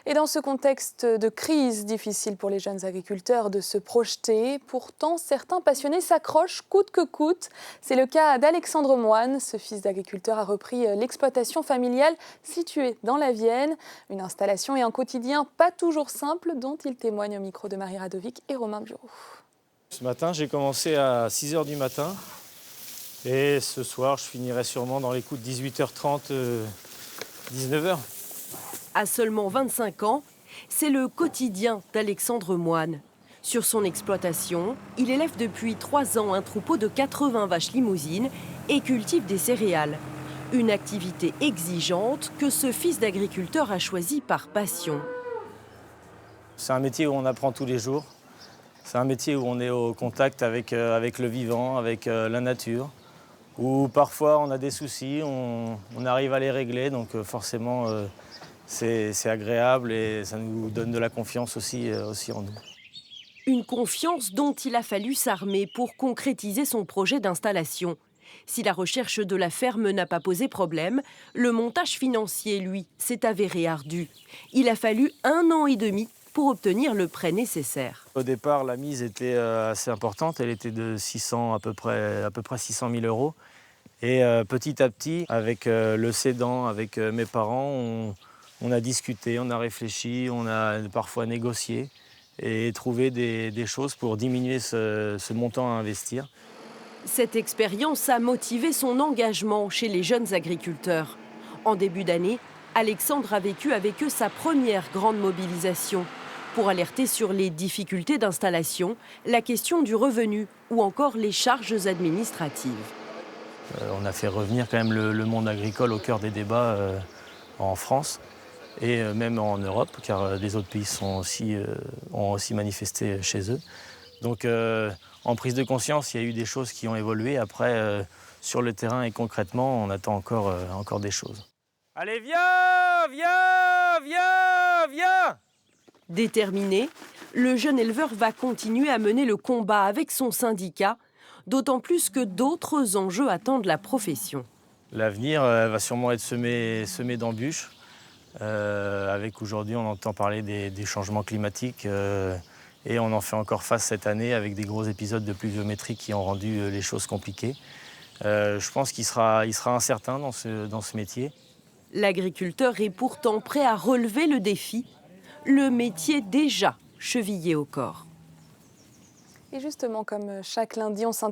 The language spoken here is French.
Et dans ce contexte de crise, difficile pour les jeunes agriculteurs de se projeter. Pourtant, certains passionnés s'accrochent coûte que coûte. C'est le cas d'Alexandre Moine. Ce fils d'agriculteur a repris l'exploitation familiale située dans la Vienne. Une installation et un quotidien pas toujours simples dont il témoigne au micro de Marie Radovic et Romain Bureau. Ce matin, j'ai commencé à 6 h du matin. Et ce soir, je finirai sûrement dans les coups de 18h30, 19 h. À seulement 25 ans, c'est le quotidien d'Alexandre Moine. Sur son exploitation, il élève depuis 3 ans un troupeau de 80 vaches limousines et cultive des céréales. Une activité exigeante que ce fils d'agriculteur a choisi par passion. C'est un métier où on apprend tous les jours. C'est un métier où on est au contact avec le vivant, avec la nature. Où parfois on a des soucis, on arrive à les régler, donc forcément c'est agréable et ça nous donne de la confiance aussi en nous. Une confiance dont il a fallu s'armer pour concrétiser son projet d'installation. Si la recherche de la ferme n'a pas posé problème, le montage financier, lui, s'est avéré ardu. Il a fallu 1 an et demi pour obtenir le prêt nécessaire. Au départ, la mise était assez importante, elle était de 600, à peu près 600 000 euros. Et petit à petit, avec le cédant, avec mes parents, on a discuté, on a réfléchi, on a parfois négocié et trouvé des choses pour diminuer ce montant à investir. Cette expérience a motivé son engagement chez les jeunes agriculteurs. En début d'année, Alexandre a vécu avec eux sa première grande mobilisation pour alerter sur les difficultés d'installation, la question du revenu ou encore les charges administratives. On a fait revenir quand même le monde agricole au cœur des débats en France et même en Europe, car des autres pays ont aussi manifesté chez eux. Donc en prise de conscience, il y a eu des choses qui ont évolué. Après, sur le terrain et concrètement, on attend encore des choses. Allez, viens! Déterminé, le jeune éleveur va continuer à mener le combat avec son syndicat, d'autant plus que d'autres enjeux attendent la profession. L'avenir va sûrement être semé d'embûches. Avec aujourd'hui, on entend parler des changements climatiques et on en fait encore face cette année avec des gros épisodes de pluviométrie qui ont rendu les choses compliquées. Je pense qu'il sera incertain dans ce métier. L'agriculteur est pourtant prêt à relever le défi, le métier déjà chevillé au corps. Et justement, comme chaque lundi, on s'intéresse